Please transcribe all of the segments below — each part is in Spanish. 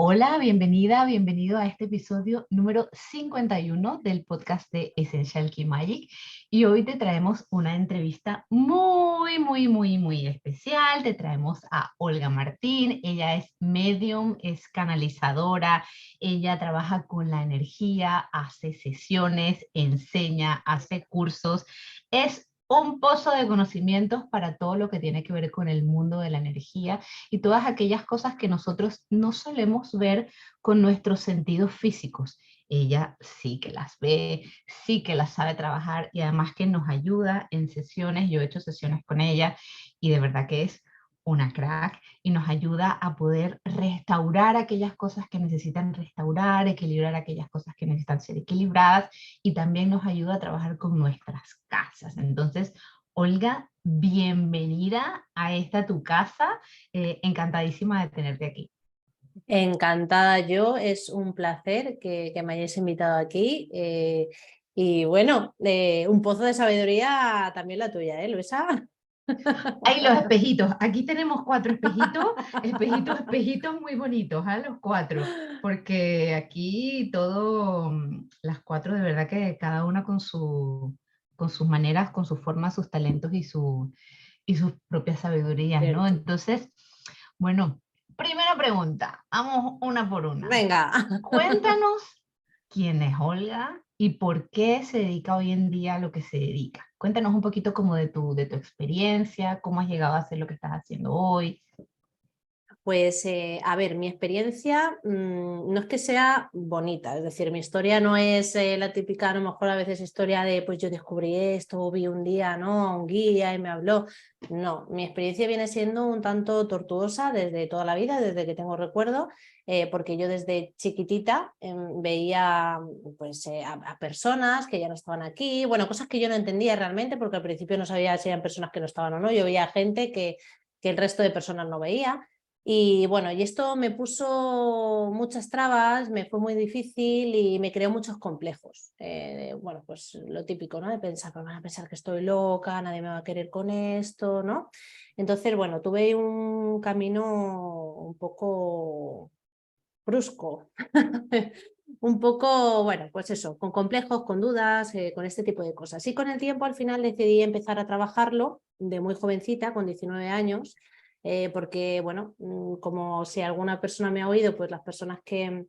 Hola, bienvenida, bienvenido a este episodio número 51 del podcast de Essential Key Magic. Y hoy te traemos una entrevista muy especial. Te traemos a Olga Martín. Ella es medium, es canalizadora. Ella trabaja con la energía, hace sesiones, enseña, hace cursos. Es un pozo de conocimientos para todo lo que tiene que ver con el mundo de la energía y todas aquellas cosas que nosotros no solemos ver con nuestros sentidos físicos. Ella sí que las ve, sí que las sabe trabajar y además que nos ayuda en sesiones. Yo he hecho sesiones con ella y de verdad que es una crack y nos ayuda a poder restaurar aquellas cosas que necesitan restaurar, equilibrar aquellas cosas que necesitan ser equilibradas y también nos ayuda a trabajar con nuestras casas. Entonces, Olga, bienvenida a esta tu casa. Encantadísima de tenerte aquí. Encantada yo, es un placer que me hayáis invitado aquí. Y bueno, un pozo de sabiduría también la tuya, ¿eh, Luisa? Hay los espejitos. Aquí tenemos 4 espejitos muy bonitos, ¿ah? Los 4, porque aquí todo, las 4 de verdad que cada una con sus maneras, con sus formas, sus talentos y sus propias sabidurías, ¿no? Cierto. Entonces, bueno, primera pregunta, vamos una por una. Venga. Cuéntanos quién es Olga y por qué se dedica hoy en día a lo que se dedica. Cuéntanos un poquito como de tu experiencia, cómo has llegado a hacer lo que estás haciendo hoy. Pues a ver, mi experiencia no es que sea bonita, es decir, mi historia no es la típica, a lo mejor a veces historia de pues yo descubrí esto, o vi un día, ¿no? A un guía y me habló. No, mi experiencia viene siendo un tanto tortuosa desde toda la vida, desde que tengo recuerdo, porque yo desde chiquitita veía pues, a personas que ya no estaban aquí, bueno, cosas que yo no entendía realmente, porque al principio no sabía si eran personas que no estaban o no, yo veía gente que el resto de personas no veía. Y bueno, y esto me puso muchas trabas, me fue muy difícil y me creó muchos complejos. Bueno, pues lo típico, ¿no? De pensar, pues van a pensar que estoy loca, nadie me va a querer con esto, ¿no? Entonces, bueno, tuve un camino un poco brusco, un poco, bueno, pues eso, con complejos, con dudas, con este tipo de cosas. Y con el tiempo al final decidí empezar a trabajarlo de muy jovencita, con 19 años, porque, bueno, como si alguna persona me ha oído, pues las personas que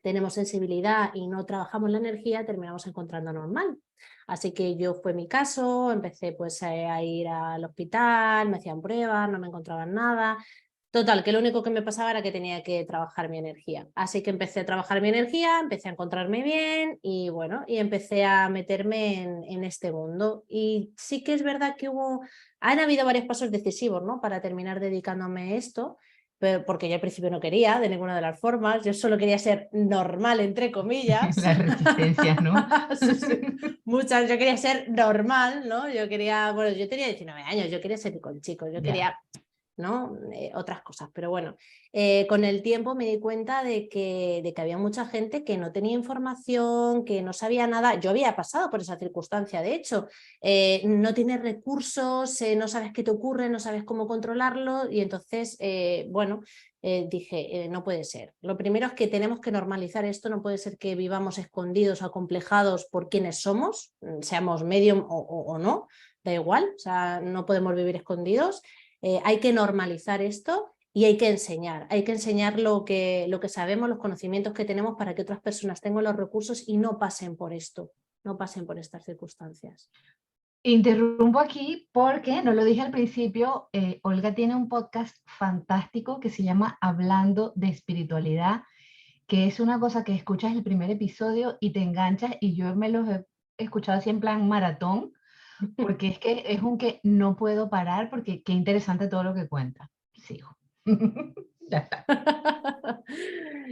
tenemos sensibilidad y no trabajamos la energía, terminamos encontrando normal. Así que yo fue mi caso, empecé pues a ir al hospital, me hacían pruebas, no me encontraban nada. Total, que lo único que me pasaba era que tenía que trabajar mi energía. Así que empecé a trabajar mi energía, empecé a encontrarme bien y bueno, y empecé a meterme en este mundo. Y sí que es verdad que han habido varios pasos decisivos, ¿no? Para terminar dedicándome a esto, porque yo al principio no quería de ninguna de las formas, yo solo quería ser normal, entre comillas. Las resistencias, ¿no? Sí, sí. Muchas, yo quería ser normal, ¿no? Yo quería, bueno, yo tenía 19 años, yo quería ser con chicos, yo Ya. quería, ¿no? Otras cosas, pero bueno, con el tiempo me di cuenta de que había mucha gente que no tenía información, que no sabía nada. Yo había pasado por esa circunstancia, de hecho, no tienes recursos, no sabes qué te ocurre, no sabes cómo controlarlo y entonces, bueno, dije, no puede ser. Lo primero es que tenemos que normalizar esto, no puede ser que vivamos escondidos, acomplejados por quienes somos, seamos medium o no, da igual, o sea, no podemos vivir escondidos. Hay que normalizar esto y hay que enseñar lo que sabemos, los conocimientos que tenemos para que otras personas tengan los recursos y no pasen por esto, no pasen por estas circunstancias. Interrumpo aquí porque, no lo dije al principio, Olga tiene un podcast fantástico que se llama Hablando de Espiritualidad, que es una cosa que escuchas el primer episodio y te enganchas y yo me los he escuchado así en plan maratón, porque es que es un que no puedo parar porque qué interesante todo lo que cuenta. Sigo. Ya está.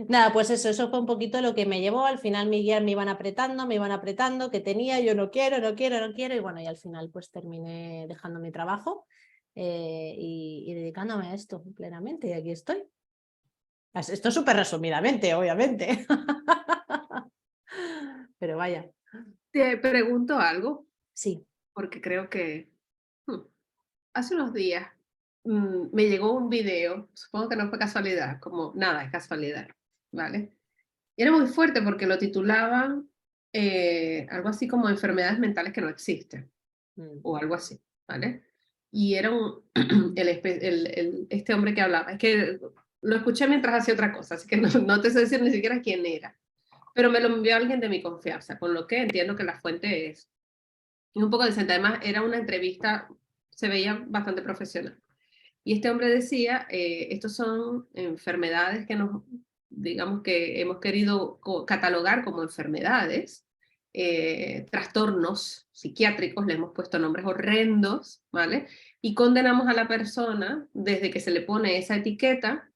Nada, pues eso fue un poquito lo que me llevó. Al final mis guías me iban apretando, que tenía, yo no quiero, no quiero, no quiero. Y bueno, y al final pues terminé dejando mi trabajo y dedicándome a esto plenamente. Y aquí estoy. Esto súper resumidamente, obviamente. Pero vaya, Te pregunto algo, sí. porque creo que hmm, hace unos días me llegó un video, supongo que no fue casualidad, como nada es casualidad. ¿vale? Y era muy fuerte porque lo titulaban algo así como enfermedades mentales que no existen, o algo así, ¿vale? Y era este hombre que hablaba. Es que lo escuché mientras hacía otra cosa, así que no te sé decir ni siquiera quién era. Pero me lo envió alguien de mi confianza, con lo que entiendo que la fuente es un poco decente. Además, era una entrevista, se veía bastante profesional. Y este hombre decía, estos son enfermedades que digamos que hemos querido catalogar como enfermedades, trastornos psiquiátricos, le hemos puesto nombres horrendos, ¿vale? Y condenamos a la persona desde que se le pone esa etiqueta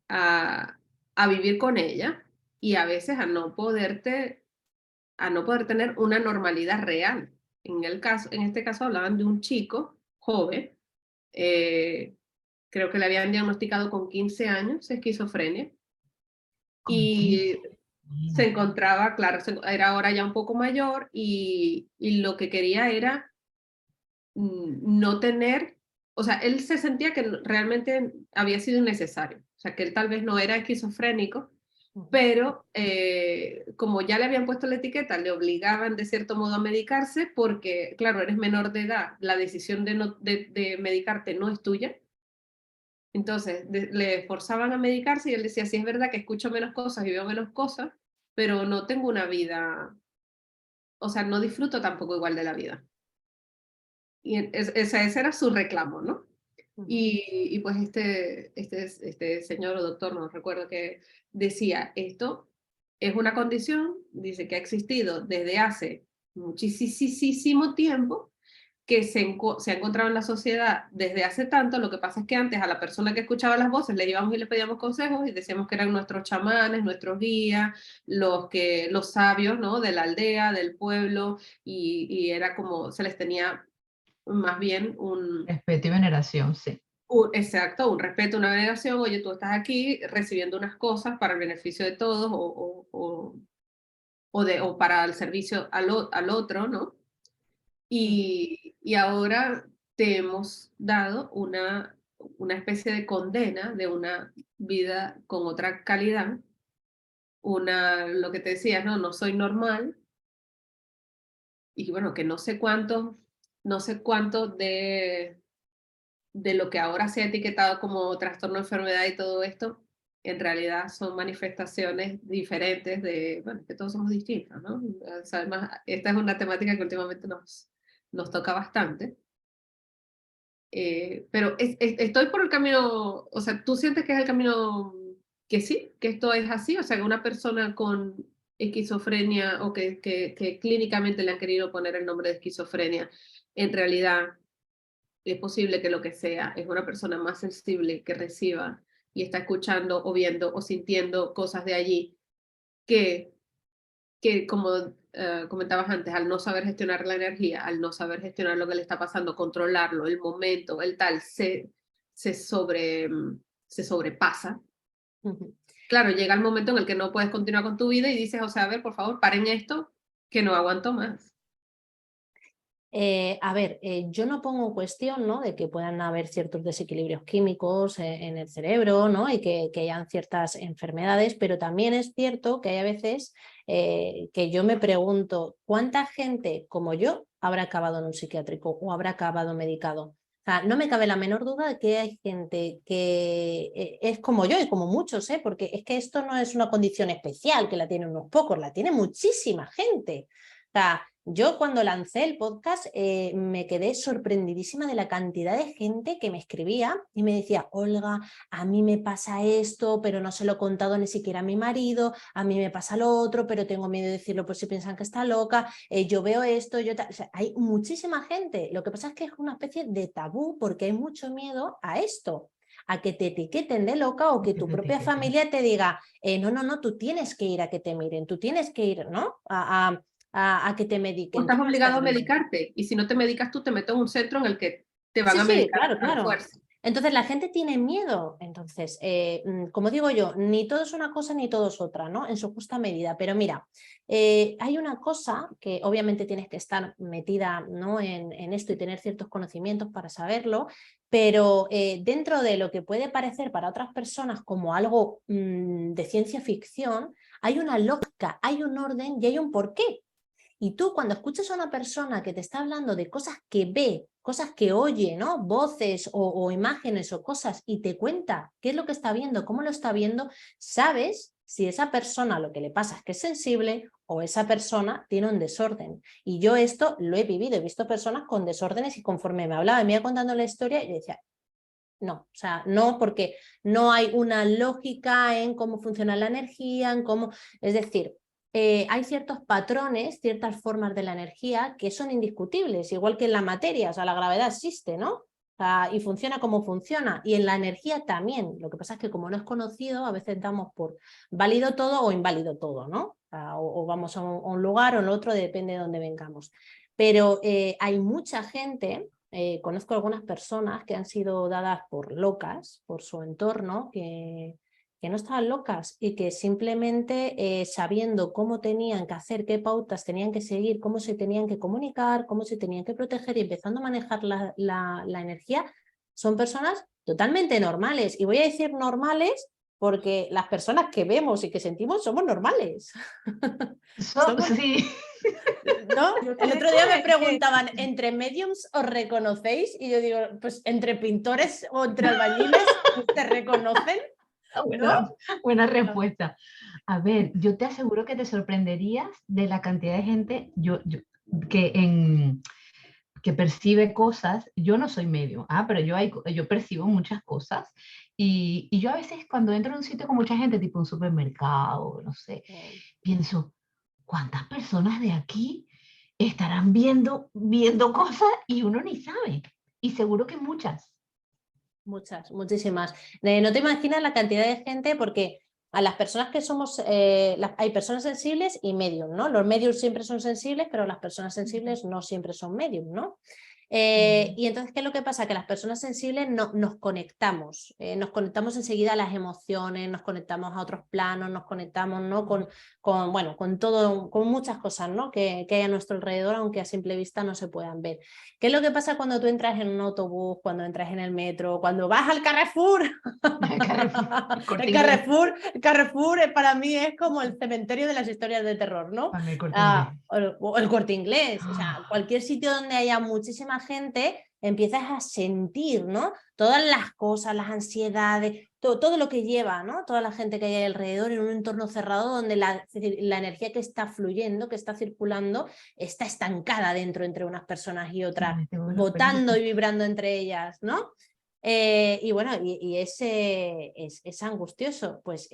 a, a vivir con ella y a veces a no poder tener una normalidad real. En este caso hablaban de un chico joven, eh, creo que le habían diagnosticado con 15 años esquizofrenia Con 15, y se imagínate. encontraba, claro, era ahora ya un poco mayor y lo que quería era no tener, o sea, él se sentía que realmente había sido innecesario, o sea, que él tal vez no era esquizofrénico, pero como ya le habían puesto la etiqueta, le obligaban de cierto modo a medicarse porque, claro, eres menor de edad, la decisión de medicarte no es tuya. Entonces, le forzaban a medicarse y él decía, sí es verdad que escucho menos cosas y veo menos cosas, pero no tengo una vida, o sea, no disfruto tampoco igual de la vida. Y ese era su reclamo, ¿no? Y pues este señor o doctor, no recuerdo, que decía, esto es una condición, dice que ha existido desde hace muchísimo tiempo, que se ha encontrado en la sociedad desde hace tanto. Lo que pasa es que antes a la persona que escuchaba las voces le íbamos y le pedíamos consejos y decíamos que eran nuestros chamanes, nuestros guías, los sabios, ¿no? De la aldea, del pueblo, y era como se les tenía más bien Respeto y veneración, sí. exacto, un respeto, una veneración. Oye, tú estás aquí recibiendo unas cosas para el beneficio de todos o para el servicio al otro, ¿no? Y ahora te hemos dado una especie de condena de una vida con otra calidad, lo que te decías, ¿no? No soy normal, y bueno, que no sé cuánto de lo que ahora se ha etiquetado como trastorno, enfermedad y todo esto, en realidad son manifestaciones diferentes bueno, que todos somos distintos, ¿no? O sea, además, esta es una temática que últimamente nos toca bastante. Pero estoy por el camino, o sea, ¿tú sientes que es el camino que sí, que esto es así? O sea, que una persona con esquizofrenia o que clínicamente le han querido poner el nombre de esquizofrenia, en realidad es posible que lo que sea es una persona más sensible que reciba y está escuchando o viendo o sintiendo cosas de allí que, que como comentabas antes, al no saber gestionar la energía, al no saber gestionar lo que le está pasando, controlarlo, el momento, el tal, se, sobre, se sobrepasa. Claro, llega el momento en el que no puedes continuar con tu vida y dices, o sea, a ver, por favor, paren esto, que no aguanto más. A ver, yo no pongo en cuestión, ¿no?, de que puedan haber ciertos desequilibrios químicos en el cerebro, ¿no?, y que hayan ciertas enfermedades, pero también es cierto que hay a veces que yo me pregunto cuánta gente como yo habrá acabado en un psiquiátrico o habrá acabado medicado. O sea, no me cabe la menor duda de que hay gente que es como yo y como muchos, porque es que esto no es una condición especial que la tienen unos pocos, la tiene muchísima gente. O sea, yo cuando lancé el podcast me quedé sorprendidísima de la cantidad de gente que me escribía y me decía, Olga, a mí me pasa esto, pero no se lo he contado ni siquiera a mi marido, a mí me pasa lo otro, pero tengo miedo de decirlo por si piensan que está loca, yo veo esto, o sea, hay muchísima gente. Lo que pasa es que es una especie de tabú porque hay mucho miedo a esto, a que te etiqueten de loca o que tu propia familia te diga, no, tú tienes que ir a que te miren, tú tienes que ir, ¿no?, a que te O mediquen. estás Tú no obligado estás a bien. medicarte, y si no te medicas tú, te metes en un centro en el que te van Sí, a sí, medicar claro, a la claro. fuerza. Entonces la gente tiene miedo. Entonces, como digo yo, ni todo es una cosa ni todo es otra, ¿no?, en su justa medida. Pero mira, hay una cosa que obviamente tienes que estar metida, ¿no?, en esto y tener ciertos conocimientos para saberlo, pero dentro de lo que puede parecer para otras personas como algo de ciencia ficción, hay una lógica, hay un orden y hay un porqué. Y tú cuando escuchas a una persona que te está hablando de cosas que ve, cosas que oye, ¿no? Voces o imágenes o cosas, y te cuenta qué es lo que está viendo, cómo lo está viendo, sabes si esa persona lo que le pasa es que es sensible o esa persona tiene un desorden. Y yo esto lo he vivido, he visto personas con desórdenes y conforme me hablaba y me iba contando la historia, yo decía, no, o sea, no, porque no hay una lógica en cómo funciona la energía, en cómo, es decir, hay ciertos patrones, ciertas formas de la energía que son indiscutibles, igual que en la materia, o sea, la gravedad existe, ¿no? O sea, y funciona como funciona, y en la energía también. Lo que pasa es que como no es conocido, a veces damos por válido todo o inválido todo, ¿no? O sea, o vamos a un lugar o en otro, depende de dónde vengamos. Pero hay mucha gente, conozco algunas personas que han sido dadas por locas, por su entorno, que no estaban locas y que simplemente sabiendo cómo tenían que hacer, qué pautas tenían que seguir, cómo se tenían que comunicar, cómo se tenían que proteger y empezando a manejar la energía, son personas totalmente normales. Y voy a decir normales porque las personas que vemos y que sentimos somos normales. Somos... Sí. ¿No? Yo El creo otro día me que preguntaban, ¿entre mediums os reconocéis? Y yo digo, pues entre pintores o entre albañiles, ¿te reconocen? ¿No? Buena respuesta. A ver, yo te aseguro que te sorprenderías de la cantidad de gente que, que percibe cosas. Yo no soy medio, pero yo percibo muchas cosas. Y yo a veces cuando entro en un sitio con mucha gente, tipo un supermercado, no sé, pienso, ¿cuántas personas de aquí estarán viendo cosas y uno ni sabe? Y seguro que muchas. Muchas, muchísimas. No te imaginas la cantidad de gente, porque a las personas que somos, hay personas sensibles y medium, ¿no? Los mediums siempre son sensibles, pero las personas sensibles no siempre son medium, ¿no? Y entonces, ¿qué es lo que pasa? Que las personas sensibles nos conectamos enseguida a las emociones, nos conectamos a otros planos, nos conectamos, ¿no? Bueno, con todo, con muchas cosas, ¿no? que hay a nuestro alrededor, aunque a simple vista no se puedan ver. ¿Qué es lo que pasa cuando tú entras en un autobús, cuando entras en el metro, cuando vas al Carrefour? El Carrefour para mí es como el cementerio de las historias de terror, ¿no? O el Corte Inglés, o sea, cualquier sitio donde haya muchísima gente, empiezas a sentir, ¿no? Todas las cosas, las ansiedades, todo lo que lleva, ¿no? Toda la gente que hay alrededor en un entorno cerrado donde la energía que está fluyendo, que está circulando, está estancada dentro entre unas personas y otras, botando y vibrando entre ellas, ¿no? Y bueno, y es angustioso. Pues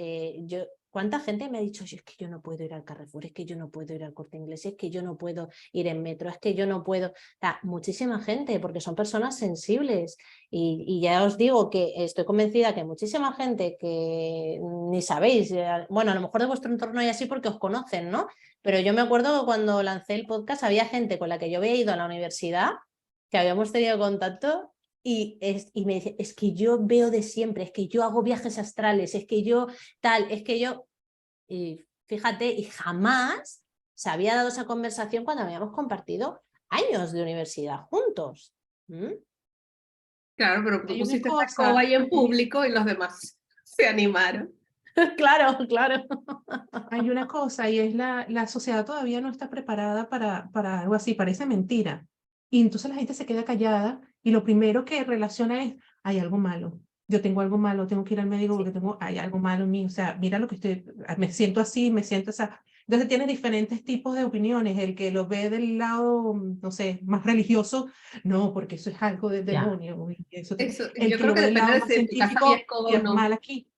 ¿cuánta gente me ha dicho, es que yo no puedo ir al Carrefour, es que yo no puedo ir al Corte Inglés, es que yo no puedo ir en metro, es que yo no puedo? O sea, muchísima gente, porque son personas sensibles. Y ya os digo que estoy convencida que muchísima gente que ni sabéis, bueno, a lo mejor de vuestro entorno hay así porque os conocen, ¿no? Pero yo me acuerdo que cuando lancé el podcast había gente con la que yo había ido a la universidad, que habíamos tenido contacto. Y me dice, es que yo veo de siempre, es que yo hago viajes astrales, es que yo tal, es que yo... Y fíjate, y jamás se había dado esa conversación cuando habíamos compartido años de universidad juntos. Claro, pero tú hay una pusiste esa cosa, escoba ahí en público y los demás se animaron. Claro, claro. hay una cosa y es la sociedad todavía no está preparada para algo así, parece mentira. Y entonces la gente se queda callada y lo primero que relaciona es, hay algo malo. Yo tengo algo malo, tengo que ir al médico porque hay algo malo en mí. O sea, mira lo que me siento así, me siento esa. Entonces tiene diferentes tipos de opiniones. El que lo ve del lado, no sé, más religioso, no, porque eso es algo del demonio. Y el Yo que creo lo que ve del depende lado de más si en tu casa había científico, escoba o tienes no. mal aquí,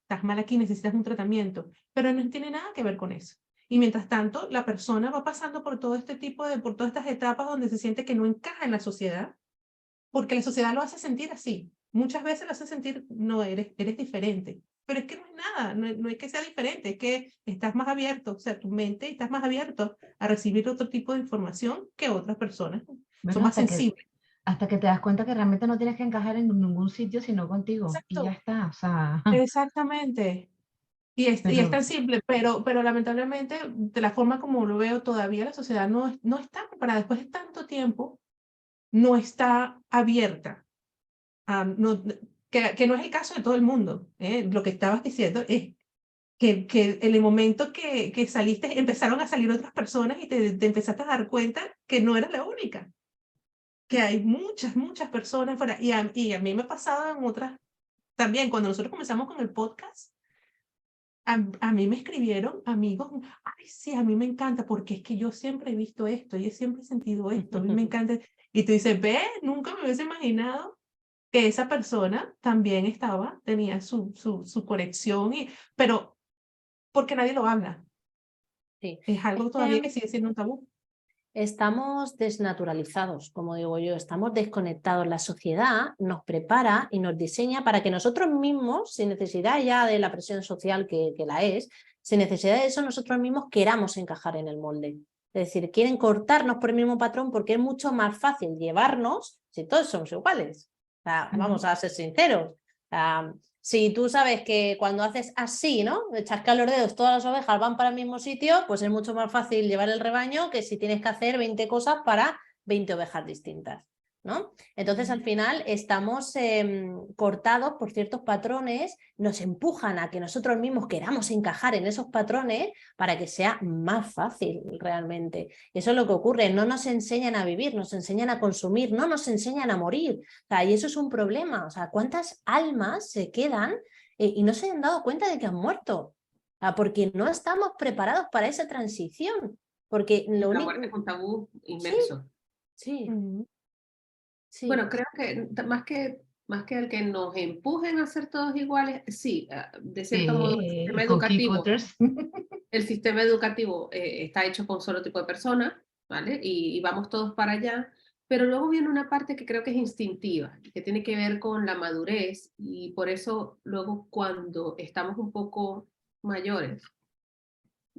estás mal aquí, necesitas un tratamiento. Pero no tiene nada que ver con eso. Y mientras tanto, la persona va pasando por todo este por todas estas etapas donde se siente que no encaja en la sociedad, porque la sociedad lo hace sentir así. Muchas veces lo hace sentir, no, eres diferente. Pero es que no es nada, no es que sea diferente, es que estás más abierto, o sea, tu mente estás más abierto a recibir otro tipo de información que otras personas. Bueno, Son más sensibles. hasta que te das cuenta que realmente no tienes que encajar en ningún sitio sino contigo. Y ya Exacto, está, o sea. exactamente. Y es Pero tan simple, pero lamentablemente, de la forma como lo veo, todavía la sociedad no está preparada. Después de tanto tiempo, no está abierta que no es el caso de todo el mundo. Lo que estabas diciendo es que en el momento que saliste, empezaron a salir otras personas y te empezaste a dar cuenta que no eras la única, que hay muchas personas fuera. Y a mí me pasaba en otras también, cuando nosotros comenzamos con el podcast, a mí me escribieron amigos, ay, sí, a mí me encanta, porque es que yo siempre he visto esto, yo siempre he sentido esto, a mí me encanta. Y tú dices, ve, nunca me hubiese imaginado que esa persona también tenía su conexión, pero porque nadie lo habla. Sí. Es algo todavía que sigue siendo un tabú. Estamos desnaturalizados, como digo yo, estamos desconectados. La sociedad nos prepara y nos diseña para que nosotros mismos, sin necesidad ya de la presión social que la es, sin necesidad de eso, nosotros mismos queramos encajar en el molde. Es decir, quieren cortarnos por el mismo patrón porque es mucho más fácil llevarnos si todos somos iguales. O sea, vamos a ser sinceros. Si tú sabes que cuando haces así, ¿no? Chascar los dedos, todas las ovejas van para el mismo sitio, pues es mucho más fácil llevar el rebaño que si tienes que hacer 20 cosas para 20 ovejas distintas, ¿no? Entonces, al final, estamos cortados por ciertos patrones, nos empujan a que nosotros mismos queramos encajar en esos patrones para que sea más fácil realmente. Eso es lo que ocurre, no nos enseñan a vivir, nos enseñan a consumir, no nos enseñan a morir. O sea, y eso es un problema. O sea, ¿cuántas almas se quedan y no se han dado cuenta de que han muerto? O sea, porque no estamos preparados para esa transición. Porque lo La único... muerte es un tabú inmenso. Sí, sí. Bueno, creo que más que el que nos empujen a ser todos iguales, sí, de cierto modo cookie cutters. el sistema educativo está hecho con un solo tipo de personas, ¿vale? Y vamos todos para allá, pero luego viene una parte que creo que es instintiva, que tiene que ver con la madurez, y por eso luego cuando estamos un poco mayores,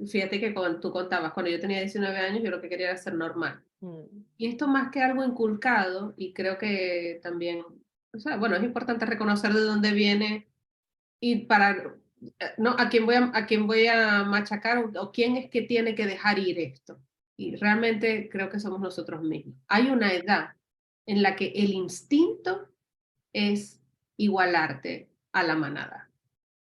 fíjate que cuando tú contabas, cuando yo tenía 19 años, yo lo que quería era ser normal. Y esto más que algo inculcado, y creo que también, o sea, bueno, es importante reconocer de dónde viene y para, ¿no? A quién voy a machacar o quién es que tiene que dejar ir esto. Y realmente creo que somos nosotros mismos. Hay una edad en la que el instinto es igualarte a la manada.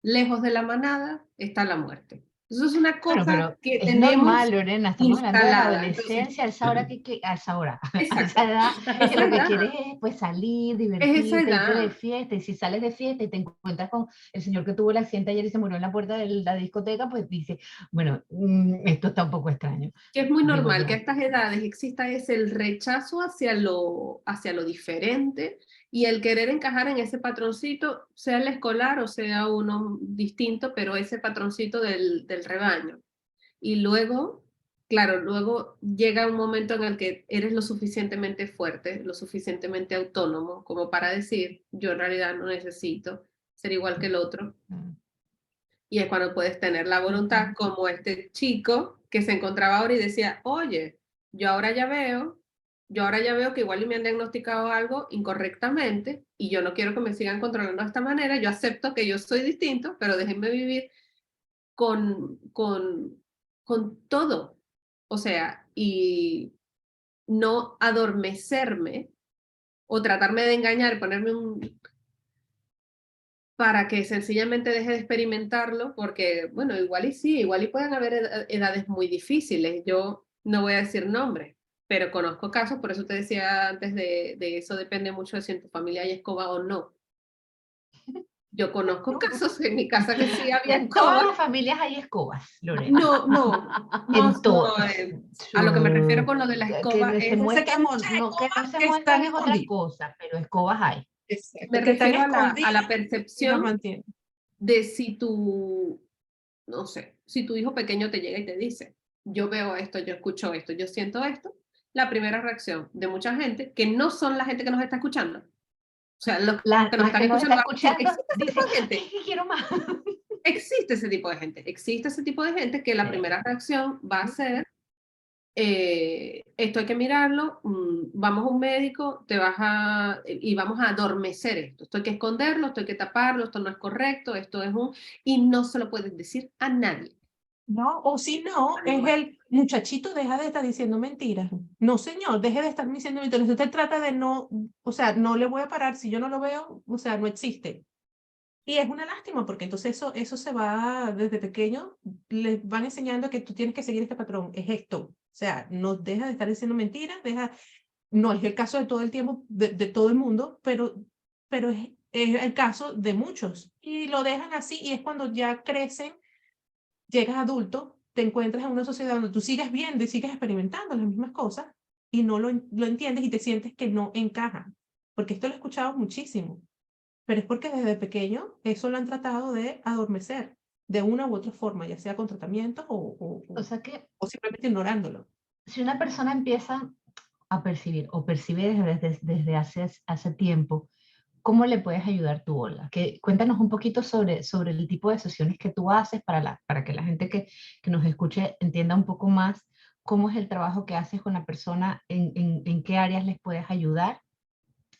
Lejos de la manada está la muerte. Eso es una Bueno, cosa pero que es tenemos normal, Lorena, estamos hablando de la instalada. Entonces, adolescencia, a esa hora a esa hora, a exacto, esa edad, es que esa lo que edad, quieres es pues salir, es esa divertirte, irte de edad. fiesta, y si sales de fiesta y te encuentras con el señor que tuvo el accidente ayer y se murió en la puerta de la discoteca, pues dice, bueno, esto está un poco extraño, Que es muy digo normal que a yo. estas edades exista ese el rechazo hacia lo diferente y el querer encajar en ese patroncito, sea el escolar o sea uno distinto, pero ese patroncito del rebaño. Y luego, claro, luego llega un momento en el que eres lo suficientemente fuerte, lo suficientemente autónomo como para decir, yo en realidad no necesito ser igual que el otro. Y es cuando puedes tener la voluntad, como este chico que se encontraba ahora y decía, oye, yo ahora ya veo que igual y me han diagnosticado algo incorrectamente y yo no quiero que me sigan controlando de esta manera, yo acepto que yo soy distinto, pero déjenme vivir con, con, con todo. O sea, y no adormecerme o tratarme de engañar, ponerme un, para que sencillamente deje de experimentarlo, porque, bueno, igual y sí, igual y pueden haber edades muy difíciles. Yo no voy a decir nombres, pero conozco casos, por eso te decía antes de eso depende mucho de si en tu familia hay escoba o no. Yo conozco casos en mi casa que sí había En todas escoba. las familias hay escobas, Lorena. No, En todas. a lo que me refiero con lo de la escoba Que se es, muestran, muchas no, que no escobas se que muestran están es otra escondidas. cosa, pero escobas hay. me Exacto, que están refiero a la escondidas y las percepción mantienen. de si tu, no sé, si tu hijo pequeño te llega y te dice, yo veo esto, yo escucho esto, yo siento esto, la primera reacción de mucha gente, que no son la gente que nos está escuchando, o sea, los que nos Las están que nos está escuchando van a decir, escuchando existe ese tipo dicen, de gente, ay, que quiero más. existe ese tipo de gente, existe ese tipo de gente que la primera reacción va a ser, esto hay que mirarlo, vamos a un médico, y vamos a adormecer esto hay que esconderlo, esto hay que taparlo, esto no es correcto, esto es y no se lo puedes decir a nadie. ¿no? O si no, es el muchachito, deja de estar diciendo mentiras. No, señor, deje de estar diciendo mentiras. Usted trata de no, o sea, no le voy a parar si yo no lo veo, o sea, no existe. Y es una lástima porque entonces eso se va desde pequeño, les van enseñando que tú tienes que seguir este patrón, es esto. O sea, no deja de estar diciendo mentiras, no es el caso de todo el tiempo, de todo el mundo, pero es el caso de muchos. Y lo dejan así y es cuando ya crecen, llegas adulto, te encuentras en una sociedad donde tú sigues viendo y sigues experimentando las mismas cosas y no lo entiendes y te sientes que no encaja. Porque esto lo he escuchado muchísimo, pero es porque desde pequeño eso lo han tratado de adormecer de una u otra forma, ya sea con tratamiento O sea que o simplemente ignorándolo. si una persona empieza a percibir o percibe desde hace tiempo, ¿cómo le puedes ayudar tú, Olga? Cuéntanos un poquito sobre el tipo de sesiones que tú haces para que la gente que nos escuche entienda un poco más cómo es el trabajo que haces con la persona, en qué áreas les puedes ayudar.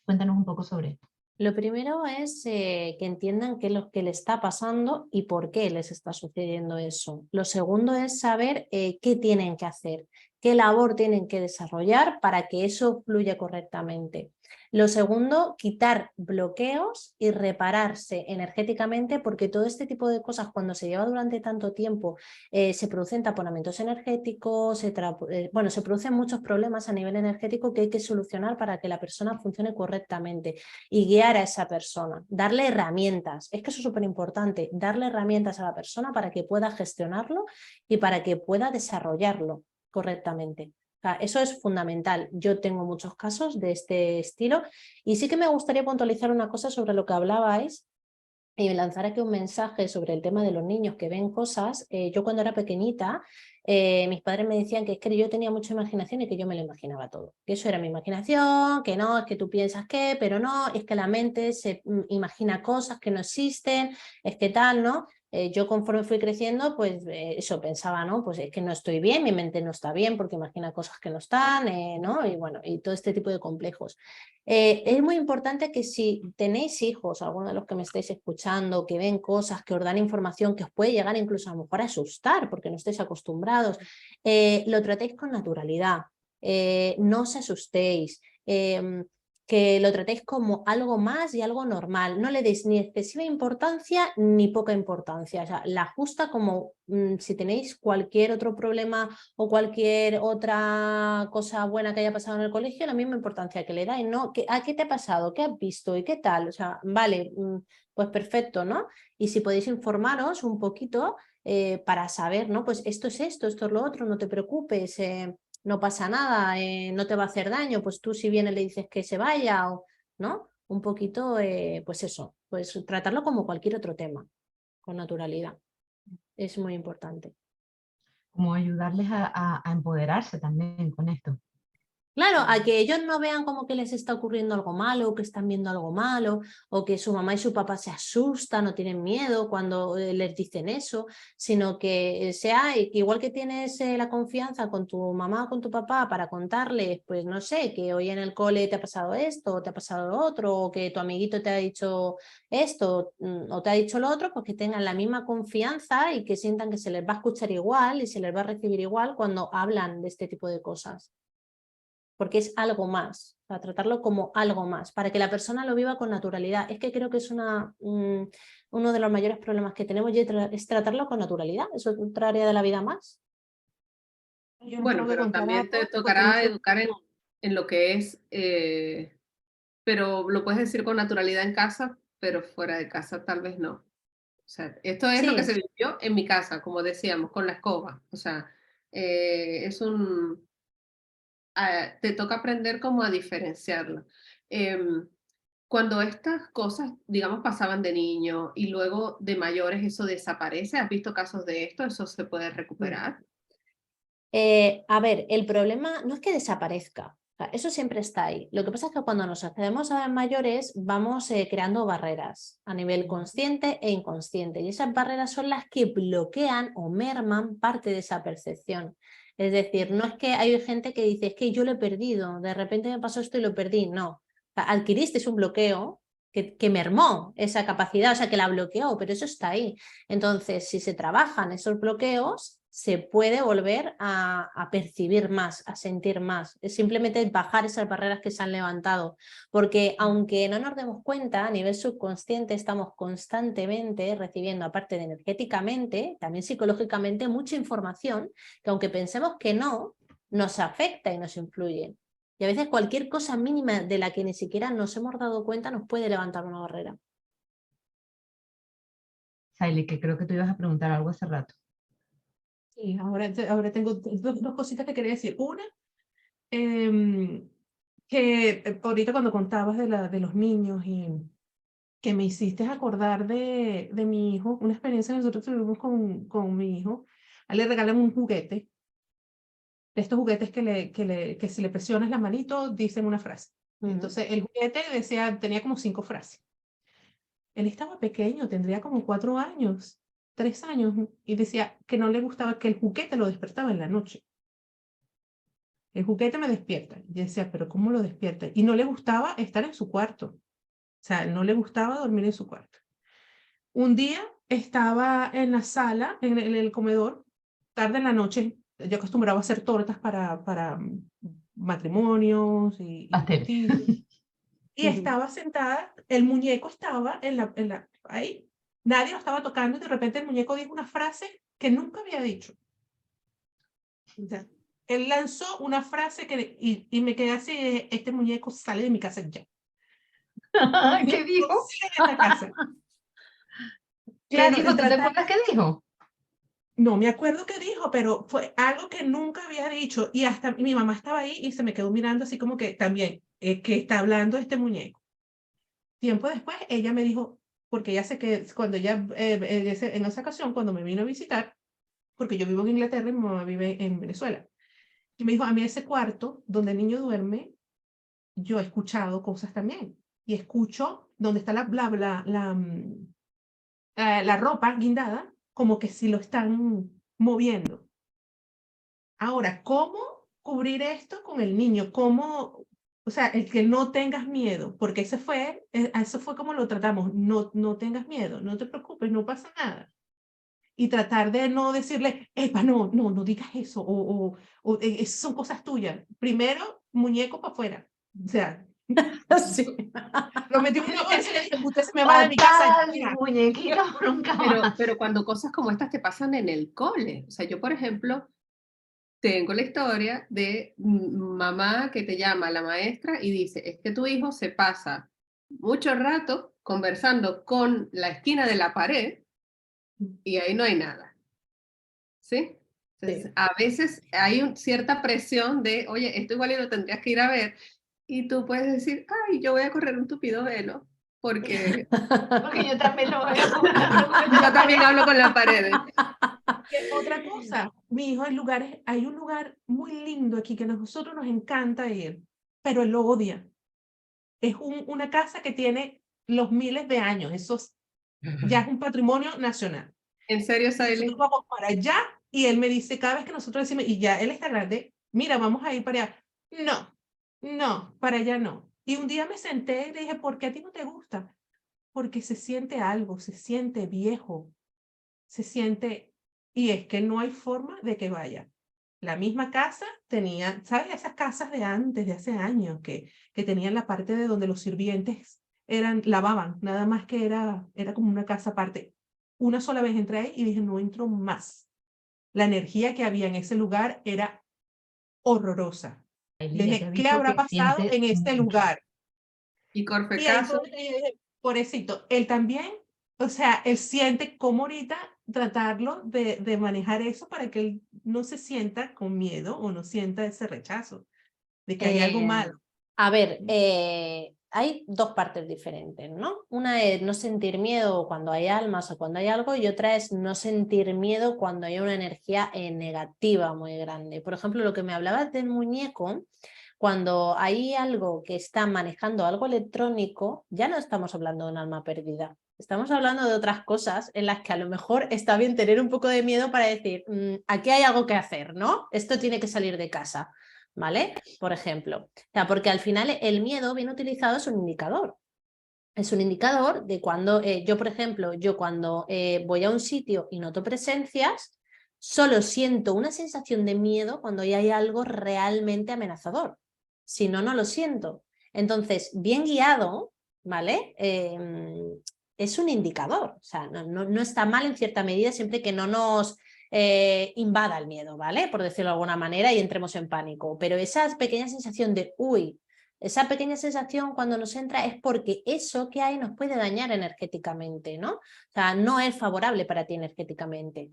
Cuéntanos un poco sobre esto. Lo primero es que entiendan qué es lo que le está pasando y por qué les está sucediendo eso. Lo segundo es saber qué tienen que hacer, qué labor tienen que desarrollar para que eso fluya correctamente. Lo segundo, quitar bloqueos y repararse energéticamente, porque todo este tipo de cosas, cuando se lleva durante tanto tiempo, se producen taponamientos energéticos, se producen muchos problemas a nivel energético que hay que solucionar para que la persona funcione correctamente y guiar a esa persona, darle herramientas. Es que eso es súper importante, darle herramientas a la persona para que pueda gestionarlo y para que pueda desarrollarlo correctamente. Eso es fundamental. Yo tengo muchos casos de este estilo y sí que me gustaría puntualizar una cosa sobre lo que hablabais y lanzar aquí un mensaje sobre el tema de los niños que ven cosas. Yo cuando era pequeñita, mis padres me decían que es que yo tenía mucha imaginación y que yo me lo imaginaba todo. Que eso era mi imaginación, que no, es que tú piensas que, pero no, es que la mente se imagina cosas que no existen, es que tal, ¿no? Yo conforme fui creciendo, pues eso pensaba, ¿no? Pues es que no estoy bien, mi mente no está bien porque imagina cosas que no están, ¿no? Y bueno, y todo este tipo de complejos. Es muy importante que si tenéis hijos, algunos de los que me estáis escuchando, que ven cosas, que os dan información que os puede llegar incluso a lo mejor a asustar porque no estáis acostumbrados, lo tratéis con naturalidad, no os asustéis, que lo tratéis como algo más y algo normal, no le deis ni excesiva importancia ni poca importancia, o sea, la justa como si tenéis cualquier otro problema o cualquier otra cosa buena que haya pasado en el colegio, la misma importancia que le dais, ¿no? ¿A qué te ha pasado? ¿Qué has visto? ¿Y qué tal? O sea, vale, pues perfecto, ¿no? Y si podéis informaros un poquito para saber, ¿no? Pues esto es lo otro, no te preocupes, no pasa nada, no te va a hacer daño, pues tú si viene le dices que se vaya, o, ¿no? Un poquito, pues eso, pues tratarlo como cualquier otro tema, con naturalidad. Es muy importante. Como ayudarles a empoderarse también con esto. Claro, a que ellos no vean como que les está ocurriendo algo malo, que están viendo algo malo, o que su mamá y su papá se asustan o tienen miedo cuando les dicen eso, sino que sea igual que tienes la confianza con tu mamá o con tu papá para contarles, pues no sé, que hoy en el cole te ha pasado esto, o te ha pasado lo otro, o que tu amiguito te ha dicho esto o te ha dicho lo otro, pues que tengan la misma confianza y que sientan que se les va a escuchar igual y se les va a recibir igual cuando hablan de este tipo de cosas. Porque es algo más, o sea, tratarlo como algo más, para que la persona lo viva con naturalidad. Es que creo que es uno de los mayores problemas que tenemos y es tratarlo con naturalidad. ¿Es otra área de la vida más? Yo les Bueno, tengo que pero contar también algo te porque tocará educar en lo que es, pero lo puedes decir con naturalidad en casa, pero fuera de casa tal vez no. O sea, esto es lo que Sí, se vivió en mi casa, como decíamos, con la escoba. O sea, es te toca aprender como a diferenciarlo. Cuando estas cosas, digamos, pasaban de niño y luego de mayores, eso desaparece. ¿Has visto casos de esto? ¿Eso se puede recuperar? A ver, el problema no es que desaparezca, o sea, eso siempre está ahí. Lo que pasa es que cuando nos hacemos a mayores vamos creando barreras a nivel consciente e inconsciente y esas barreras son las que bloquean o merman parte de esa percepción. Es decir, no es que hay gente que dice, es que yo lo he perdido, de repente me pasó esto y lo perdí. No, o sea, adquiriste un bloqueo que mermó esa capacidad, o sea, que la bloqueó, pero eso está ahí. Entonces, si se trabajan esos bloqueos, se puede volver a percibir más, a sentir más. Es simplemente bajar esas barreras que se han levantado, porque aunque no nos demos cuenta, a nivel subconsciente estamos constantemente recibiendo, aparte de energéticamente, también psicológicamente, mucha información que aunque pensemos que no, nos afecta y nos influye. Y a veces cualquier cosa mínima de la que ni siquiera nos hemos dado cuenta nos puede levantar una barrera. Saile, que creo que tú ibas a preguntar algo hace rato. Y ahora tengo dos cositas que quería decir. Una, que ahorita cuando contabas de los niños y que me hiciste acordar de mi hijo, una experiencia que nosotros tuvimos con mi hijo. A él le regalan un juguete, de estos juguetes que si le presionas la manito dicen una frase. Entonces el juguete tenía como 5 frases. Él estaba pequeño, tendría como 4 años, 3 años, y decía que no le gustaba, que el juguete lo despertaba en la noche. El juguete me despierta. Y yo decía, pero ¿cómo lo despierta? Y no le gustaba estar en su cuarto. O sea, no le gustaba dormir en su cuarto. Un día estaba en la sala, en el comedor, tarde en la noche. Yo acostumbraba a hacer tortas para matrimonios y Pastel. bautizos. Y estaba sentada, el muñeco estaba ahí. Nadie lo estaba tocando y de repente el muñeco dijo una frase que nunca había dicho. O sea, él lanzó una frase y me quedé así, este muñeco sale de mi casa ya. ¿Qué dijo? Sale de esta casa. ¿Qué Claro, dijo? ¿Tú te acuerdas qué dijo? No me acuerdo qué dijo, pero fue algo que nunca había dicho y hasta mi mamá estaba ahí y se me quedó mirando así como que también, que está hablando este muñeco. Tiempo después ella me dijo, porque ella sé que cuando ella, en esa ocasión, cuando me vino a visitar, porque yo vivo en Inglaterra y mi mamá vive en Venezuela, y me dijo, a mí ese cuarto donde el niño duerme, yo he escuchado cosas también. Y escucho donde está la ropa guindada, como que si lo están moviendo. Ahora, ¿cómo cubrir esto con el niño? ¿Cómo, o sea, el que no tengas miedo? Porque eso fue como lo tratamos. No tengas miedo, no te preocupes, no pasa nada. Y tratar de no decirle, epa, no digas eso, esas son cosas tuyas. Primero, muñeco para afuera. O sea, Sí. lo metí en una bolsa y le dije, usted se me va de mi casa. Patada, Ya. muñequito, nunca más. Pero cuando cosas como estas te pasan en el cole, o sea, yo por ejemplo tengo la historia de mamá que te llama la maestra y dice, es que tu hijo se pasa mucho rato conversando con la esquina de la pared y ahí no hay nada, ¿sí? Entonces, Sí. a veces hay cierta presión de, oye, esto igual y lo tendrías que ir a ver, y tú puedes decir, ay, yo voy a correr un tupido velo, porque Porque yo también lo voy a hablar con yo la también pared. hablo con la pared. Otra cosa, mi hijo, hay un lugar muy lindo aquí que a nosotros nos encanta ir, pero él lo odia. Es una casa que tiene los miles de años, ya es un patrimonio nacional. En serio, Nosotros Saily. vamos para allá y él me dice, cada vez que nosotros decimos, y ya él está grande, mira, vamos a ir para allá. No, para allá no. Y un día me senté y le dije, ¿por qué a ti no te gusta? Porque se siente algo, se siente viejo, se siente, y es que no hay forma de que vaya. La misma casa tenía, ¿sabes? Esas casas de antes, de hace años, que tenían la parte de donde los sirvientes lavaban, nada más que era como una casa aparte. Una sola vez entré ahí y dije, no entro más. La energía que había en ese lugar era horrorosa. Saile, Le ya te dije, ¿qué aviso habrá que pasado siente en este mucho. lugar? Y Y ahí fue Corfecaso, donde yo dije, pobrecito, él también, o sea, él siente cómo ahorita tratarlo de manejar eso para que él no se sienta con miedo o no sienta ese rechazo de que hay algo malo. A ver, hay dos partes diferentes, ¿no? Una es no sentir miedo cuando hay almas o cuando hay algo, y otra es no sentir miedo cuando hay una energía negativa muy grande. Por ejemplo, lo que me hablabas del muñeco, cuando hay algo que está manejando algo electrónico, ya no estamos hablando de un alma perdida. Estamos hablando de otras cosas en las que a lo mejor está bien tener un poco de miedo para decir, aquí hay algo que hacer, ¿no? Esto tiene que salir de casa. ¿Vale? Por ejemplo, o sea, porque al final el miedo bien utilizado es un indicador. Es un indicador de cuando yo, por ejemplo, cuando voy a un sitio y noto presencias, solo siento una sensación de miedo cuando hay algo realmente amenazador. Si no, no lo siento. Entonces, bien guiado, ¿vale? Es un indicador. O sea, no está mal en cierta medida siempre que no nos invada el miedo, ¿vale? Por decirlo de alguna manera y entremos en pánico. Pero esa pequeña sensación de, uy, esa pequeña sensación cuando nos entra es porque eso que hay nos puede dañar energéticamente, ¿no? O sea, no es favorable para ti energéticamente,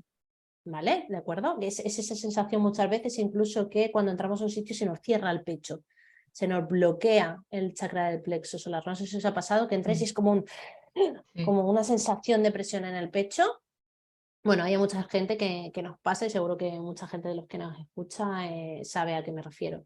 ¿vale? ¿De acuerdo? Es esa sensación muchas veces incluso que cuando entramos a un sitio se nos cierra el pecho, se nos bloquea el chakra del plexo solar. No sé si os ha pasado que entráis y es como, como una sensación de presión en el pecho. Bueno, hay mucha gente que nos pasa y seguro que mucha gente de los que nos escucha sabe a qué me refiero.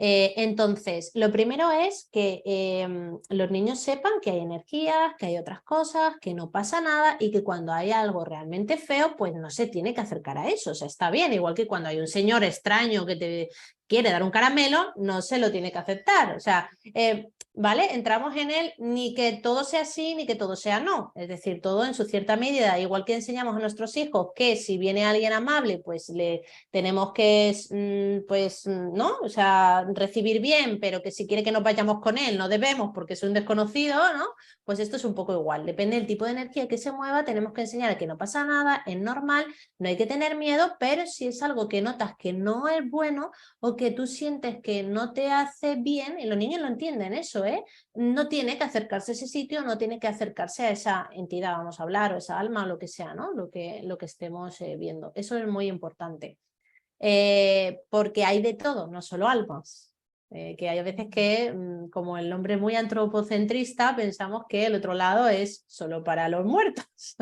Entonces, lo primero es que los niños sepan que hay energías, que hay otras cosas, que no pasa nada y que cuando hay algo realmente feo, pues no se tiene que acercar a eso. O sea, está bien, igual que cuando hay un señor extraño que te quiere dar un caramelo, no se lo tiene que aceptar. O sea, ¿vale? Entramos en él ni que todo sea sí ni que todo sea no. Es decir, todo en su cierta medida, igual que enseñamos a nuestros hijos que si viene alguien amable, pues le tenemos que, pues, ¿no? O sea, recibir bien, pero que si quiere que nos vayamos con él, no debemos porque es un desconocido, ¿no? Pues esto es un poco igual. Depende del tipo de energía que se mueva, tenemos que enseñar que no pasa nada, es normal, no hay que tener miedo, pero si es algo que notas que no es bueno o que tú sientes que no te hace bien, y los niños lo entienden eso, no tiene que acercarse a ese sitio, no tiene que acercarse a esa entidad, vamos a hablar, o esa alma, o lo que sea, ¿no? Lo que estemos viendo. Eso es muy importante. Porque hay de todo, no solo almas. Que hay veces que, como el hombre muy antropocentrista, pensamos que el otro lado es solo para los muertos.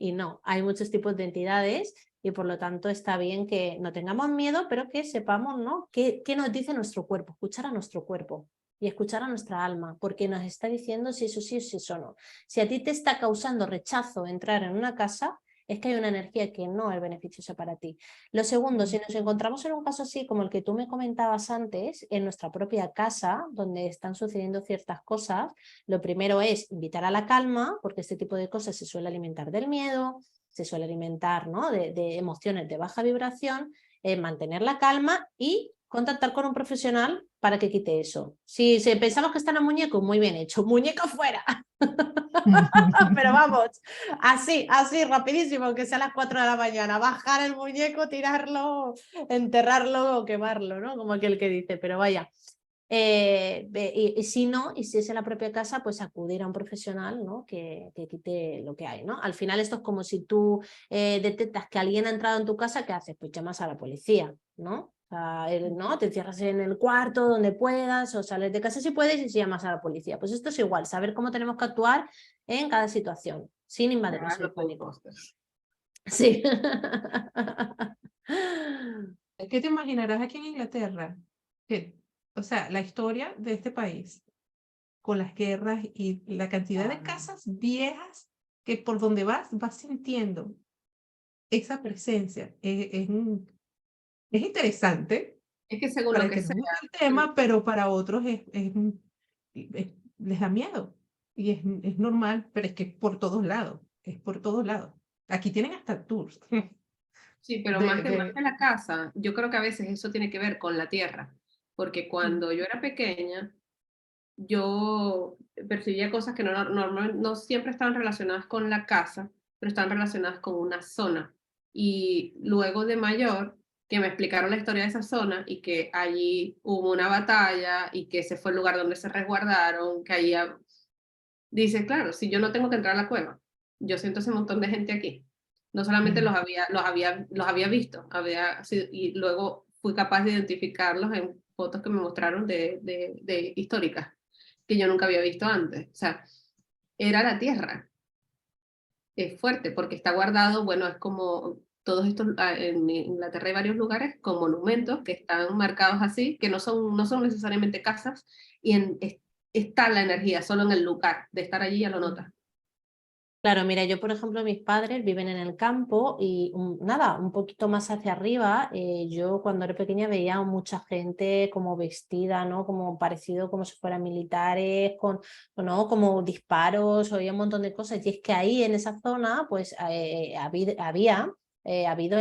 Y no, hay muchos tipos de entidades y por lo tanto está bien que no tengamos miedo, pero que sepamos, ¿no? ¿Qué nos dice nuestro cuerpo? Escuchar a nuestro cuerpo y escuchar a nuestra alma, porque nos está diciendo si eso sí o si eso no. Si a ti te está causando rechazo entrar en una casa, es que hay una energía que no es beneficiosa para ti. Lo segundo, si nos encontramos en un caso así como el que tú me comentabas antes, en nuestra propia casa, donde están sucediendo ciertas cosas, lo primero es invitar a la calma, porque este tipo de cosas se suele alimentar del miedo, se suele alimentar, ¿no? de emociones de baja vibración, mantener la calma y contactar con un profesional para que quite eso. Si pensamos que están a muñeco, muy bien hecho, muñeco fuera. Pero vamos, así, rapidísimo, que sea a las 4 de la mañana, bajar el muñeco, tirarlo, enterrarlo o quemarlo, ¿no? Como aquel que dice, pero vaya. Y si no, y si es en la propia casa, pues acudir a un profesional, ¿no? que quite lo que hay, ¿no? Al final esto es como si tú detectas que alguien ha entrado en tu casa, ¿qué haces? Pues llamas a la policía, ¿no? O sea, ¿no? Te encierras en el cuarto donde puedas o sales de casa si puedes y si llamas a la policía. Pues esto es igual, saber cómo tenemos que actuar en cada situación, sin invadirnos el pánico. Sí. Es que te imaginarás aquí en Inglaterra, que, o sea, la historia de este país, con las guerras y la cantidad de casas viejas que por donde vas sintiendo esa presencia. Es interesante Es que según para lo el que que no sea, gusta el tema, pero para otros les da miedo. Y es normal, pero es que es por todos lados, es por todos lados. Aquí tienen hasta tours. sí, pero más que la casa, yo creo que a veces eso tiene que ver con la tierra, porque cuando yo era pequeña, yo percibía cosas que no siempre estaban relacionadas con la casa, pero estaban relacionadas con una zona. Y luego de mayor, que me explicaron la historia de esa zona y que allí hubo una batalla y que ese fue el lugar donde se resguardaron, que allí dice, claro, si yo no tengo que entrar a la cueva, yo siento ese montón de gente aquí. No solamente los había visto, y luego fui capaz de identificarlos en fotos que me mostraron de históricas, que yo nunca había visto antes. O sea, era la tierra. Es fuerte porque está guardado, bueno, es como todos estos, en Inglaterra hay varios lugares con monumentos que están marcados así, que no son necesariamente casas, y está la energía, solo en el lugar de estar allí ya lo notas. Claro, mira, yo por ejemplo, mis padres viven en el campo y nada, un poquito más hacia arriba, yo cuando era pequeña veía a mucha gente como vestida, ¿no? Como parecido como si fueran militares, ¿no? Como disparos, oía un montón de cosas. Y es que ahí en esa zona, pues había habido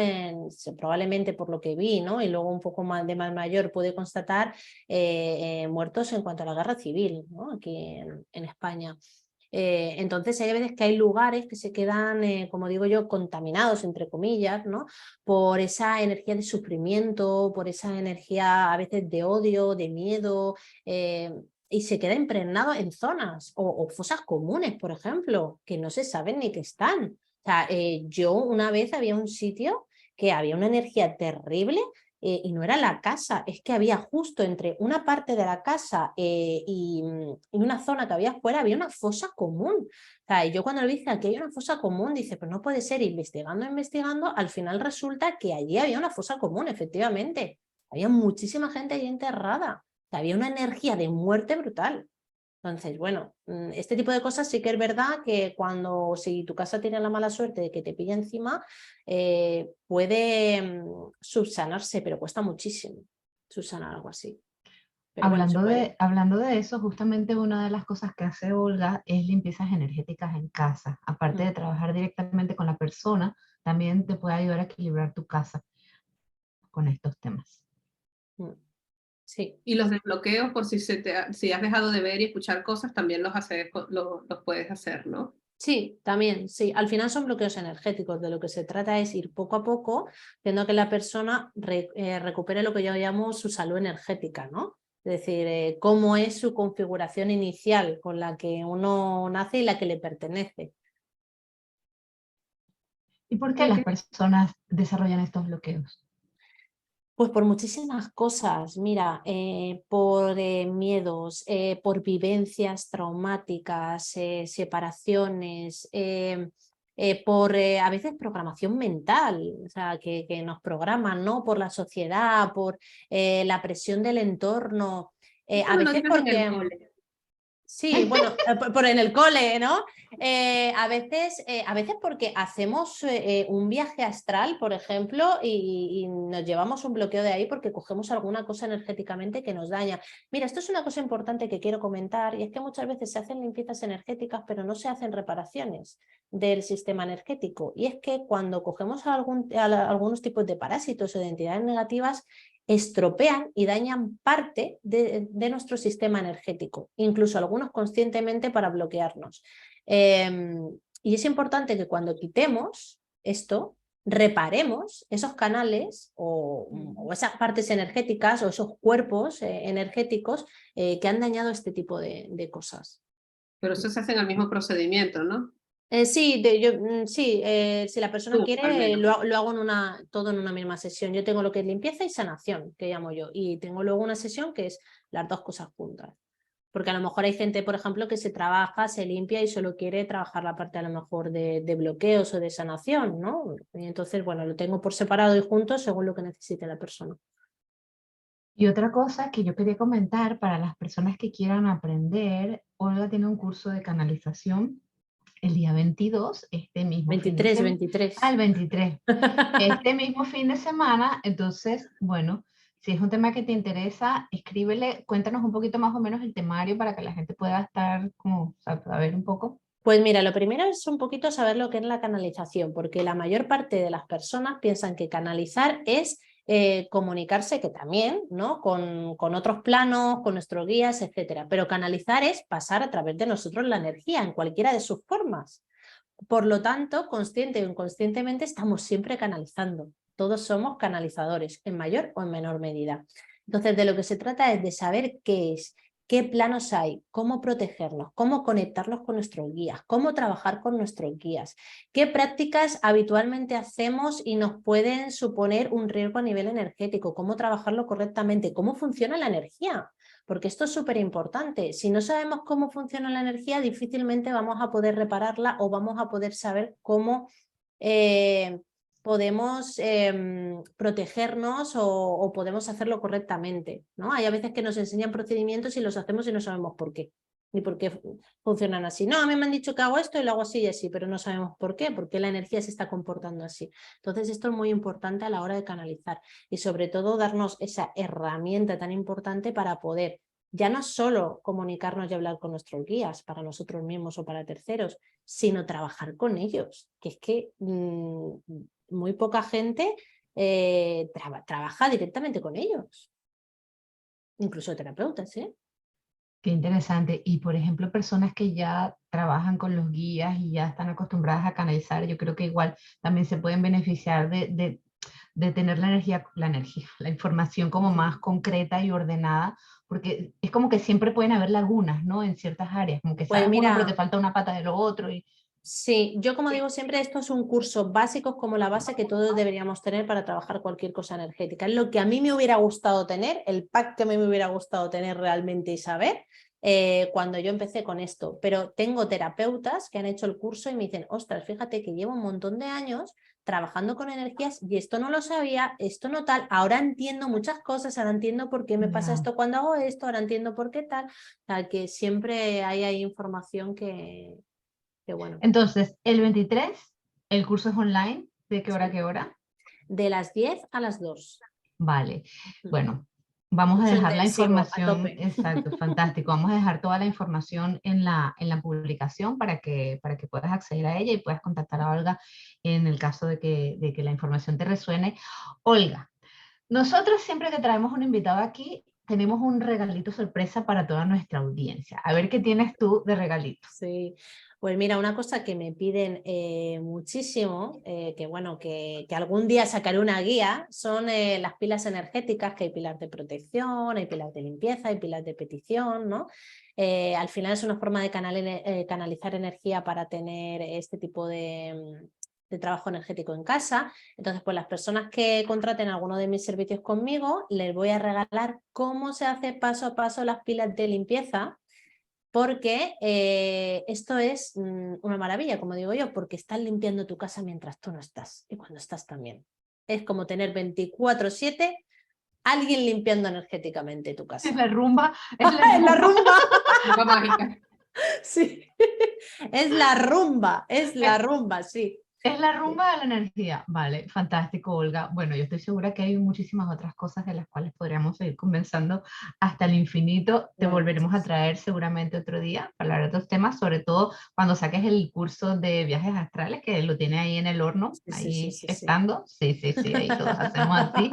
probablemente por lo que vi, ¿no? Y luego un poco más de más mayor pude constatar muertos en cuanto a la guerra civil, ¿no? Aquí en España. Entonces hay veces que hay lugares que se quedan, como digo yo, contaminados, entre comillas, ¿no? Por esa energía de sufrimiento, por esa energía a veces de odio, de miedo, y se queda impregnado en zonas o fosas comunes, por ejemplo, que no se saben ni que están. O sea, yo una vez había un sitio que había una energía terrible y no era la casa, es que había justo entre una parte de la casa y una zona que había afuera, había una fosa común. O sea, y yo cuando le dije aquí hay una fosa común, dice, pues no puede ser, investigando, investigando, al final resulta que allí había una fosa común, efectivamente. Había muchísima gente ahí enterrada. O sea, había una energía de muerte brutal. Entonces, bueno, este tipo de cosas sí que es verdad que si tu casa tiene la mala suerte de que te pilla encima, puede subsanarse, pero cuesta muchísimo subsanar algo así. Pero bueno, se puede. Hablando de eso, justamente una de las cosas que hace Olga es limpiezas energéticas en casa. Aparte de trabajar directamente con la persona, también te puede ayudar a equilibrar tu casa con estos temas. Sí. Y los desbloqueos, por si has dejado de ver y escuchar cosas, también los puedes hacer, ¿no? Sí, también, sí. Al final son bloqueos energéticos. De lo que se trata es ir poco a poco, haciendo que la persona recupere lo que yo llamo su salud energética, ¿no? Es decir, cómo es su configuración inicial con la que uno nace y la que le pertenece. ¿Y por qué las personas desarrollan estos bloqueos? Pues por muchísimas cosas, mira, por miedos, por vivencias traumáticas, separaciones, por a veces programación mental, o sea, que nos programan, ¿no? Por la sociedad, por la presión del entorno, a Bueno, lo veces dices en el porque... cole. Sí, bueno, por en el cole, ¿no? A veces porque hacemos un viaje astral, por ejemplo, y nos llevamos un bloqueo de ahí porque cogemos alguna cosa energéticamente que nos daña. Mira, esto es una cosa importante que quiero comentar, y es que muchas veces se hacen limpiezas energéticas, pero no se hacen reparaciones del sistema energético. Y es que cuando cogemos algunos tipos de parásitos o de entidades negativas, estropean y dañan parte de nuestro sistema energético, incluso algunos conscientemente para bloquearnos. Y es importante que cuando quitemos esto, reparemos esos canales o esas partes energéticas o esos cuerpos energéticos que han dañado este tipo de cosas. Pero eso se hace en el mismo procedimiento, ¿no? Sí, si la persona Tú, al quiere, menos. lo hago todo en una misma sesión. Yo tengo lo que es limpieza y sanación, que llamo yo, y tengo luego una sesión que es las dos cosas juntas. Porque a lo mejor hay gente, por ejemplo, que se trabaja, se limpia y solo quiere trabajar la parte a lo mejor de bloqueos o de sanación, ¿no? Y entonces, bueno, lo tengo por separado y junto según lo que necesite la persona. Y otra cosa que yo quería comentar para las personas que quieran aprender, Olga tiene un curso de canalización el día 22, este mismo fin de 23, semana. 23. El 23. Este mismo fin de semana, entonces, bueno, si es un tema que te interesa, escríbele, cuéntanos un poquito más o menos el temario para que la gente pueda estar como, o sea, saber un poco. Pues mira, lo primero es un poquito saber lo que es la canalización, porque la mayor parte de las personas piensan que canalizar es comunicarse, que también, ¿no? Con otros planos, con nuestros guías, etcétera. Pero canalizar es pasar a través de nosotros la energía en cualquiera de sus formas. Por lo tanto, consciente o inconscientemente estamos siempre canalizando. Todos somos canalizadores, en mayor o en menor medida. Entonces, de lo que se trata es de saber qué es, qué planos hay, cómo protegernos, cómo conectarnos con nuestros guías, cómo trabajar con nuestros guías, qué prácticas habitualmente hacemos y nos pueden suponer un riesgo a nivel energético, cómo trabajarlo correctamente, cómo funciona la energía. Porque esto es súper importante. Si no sabemos cómo funciona la energía, difícilmente vamos a poder repararla o vamos a poder saber cómo podemos protegernos o podemos hacerlo correctamente, ¿no? Hay a veces que nos enseñan procedimientos y los hacemos y no sabemos por qué. ni por qué funcionan así. No, a mí me han dicho que hago esto y lo hago así y así, pero no sabemos por qué la energía se está comportando así. Entonces esto es muy importante a la hora de canalizar y sobre todo darnos esa herramienta tan importante para poder ya no solo comunicarnos y hablar con nuestros guías para nosotros mismos o para terceros, sino trabajar con ellos, que es que muy poca gente trabaja directamente con ellos, incluso terapeutas, ¿eh? Qué interesante. Y por ejemplo, personas que ya trabajan con los guías y ya están acostumbradas a canalizar, yo creo que igual también se pueden beneficiar de tener la información como más concreta y ordenada, porque es como que siempre pueden haber lagunas, ¿no? En ciertas áreas, como que Pues sabes uno, pero te mira, falta una pata de lo otro. Y sí, yo como digo siempre, esto es un curso básico como la base que todos deberíamos tener para trabajar cualquier cosa energética. Es lo que a mí me hubiera gustado tener, el pack que a mí me hubiera gustado tener realmente y saber cuando yo empecé con esto. Pero tengo terapeutas que han hecho el curso y me dicen, ostras, fíjate que llevo un montón de años trabajando con energías y esto no lo sabía, esto no tal, ahora entiendo muchas cosas, ahora entiendo por qué me pasa esto cuando hago esto, ahora entiendo por qué tal. O sea, que siempre hay información que bueno. Entonces, el 23, el curso es online. ¿De qué hora a Sí. qué hora? De las 10 a las 2. Vale. Bueno, vamos a Curso dejar la intensivo, a información, tope. exacto, fantástico. Vamos a dejar toda la información en la publicación para que puedas acceder a ella y puedas contactar a Olga en el caso de que la información te resuene. Olga, nosotros siempre que traemos un invitado aquí, tenemos un regalito sorpresa para toda nuestra audiencia. A ver qué tienes tú de regalito. Sí, pues mira, una cosa que me piden muchísimo, que bueno, que algún día sacaré una guía, son las pilas energéticas, que hay pilas de protección, hay pilas de limpieza, hay pilas de petición, ¿no? Al final es una forma de canalizar energía para tener este tipo de trabajo energético en casa. Entonces, pues las personas que contraten alguno de mis servicios conmigo, les voy a regalar cómo se hace paso a paso las pilas de limpieza. Porque esto es una maravilla, como digo yo, porque estás limpiando tu casa mientras tú no estás y cuando estás también. Es como tener 24/7 alguien limpiando energéticamente tu Es casa. la rumba, es la ¡Es la rumba. rumba! Mágica. Sí, es la rumba, sí. Es la rumba de la energía. Vale, fantástico, Olga. Bueno, yo estoy segura que hay muchísimas otras cosas de las cuales podríamos seguir conversando hasta el infinito. Te Bueno, volveremos a muchas. traer seguramente otro día para hablar de otros temas, sobre todo cuando saques el curso de viajes astrales, que lo tiene ahí en el horno, Sí, sí, sí, ahí sí, sí. estando. Sí, sí, sí, ahí todos hacemos así.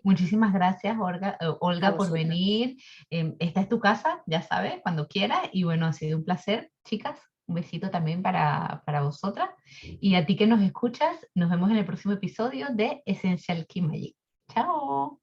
Muchísimas gracias, Olga, A Olga, por vosotras. venir. Esta es tu casa, ya sabes, cuando quieras. Y bueno, ha sido un placer, chicas. Un besito también para vosotras. Y a ti que nos escuchas, nos vemos en el próximo episodio de Essential Key Magic. ¡Chao!